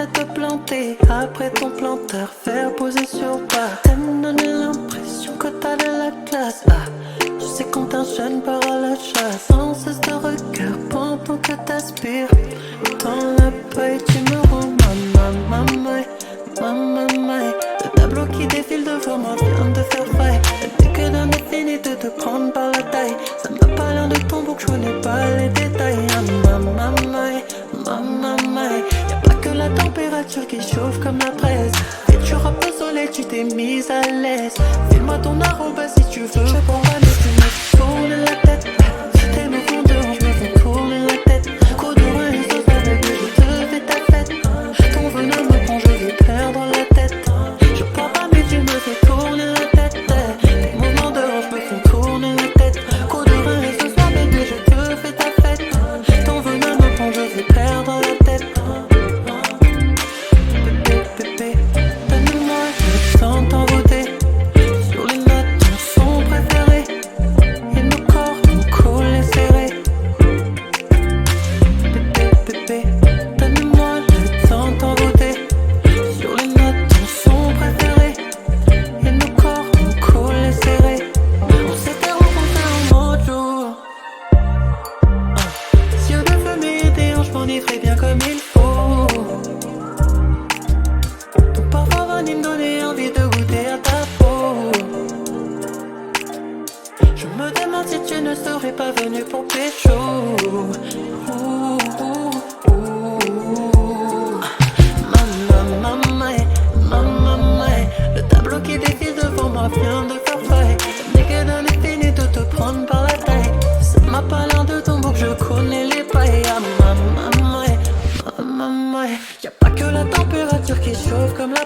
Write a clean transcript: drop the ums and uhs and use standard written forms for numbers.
à te planter après ton planteur, faire poser sur bas. T'aimes donner l'impression que t'as de la classe. Tu sais quand un jeune part à la chasse, sans cesse de regard pendant que t'aspires. Dans la paille tu me rends ma. Le tableau qui défile devant moi vient de faire faille. Dès que d'un fini de te prendre par la taille, ça m'a pas l'air de ton bouc, je connais pas les détails. Y'a pas que la température qui chauffe comme la braise. Et tu rappes au soleil, tu t'es mise à l'aise. File-moi ton arroba si tu veux. Je prends pas mais tu me tournes la tête. Tes mouvements de hanche me font tourner la tête. Coup de rein et sauce avec lui, je te fais ta fête. Ton venin me prend, je vais perdre la tête. Je prends pas mais tu me fais tourner la tête. Tes mouvements de hanche me font tourner la tête. Coup de rein et sauce avec lui, je te fais ta fête. Ton venin me prend, je vais perdre la tête. Bébé, donne-moi le temps d'envoûter. Sur les notes, ton son préféré. Et nos corps, nos collés serrés. Bébé, donne-moi le temps d'envoûter. Sur les notes, ton son préféré. Et nos corps, nos collés serrés. On s'était rencontrés en mode jour. Yeux de fumée et des hanches m'enivraient bien comme il faut. Ton parfum va me donner envie de goûter à ta peau. Je me demande si tu ne serais pas venu pour pécho. Le tableau qui défile devant moi vient de faire faille. Dès que d'un fini de te prendre par la taille, ça m'a pas l'air de ton bouc, je connais les pailles. Y'a pas que la température qui chauffe comme la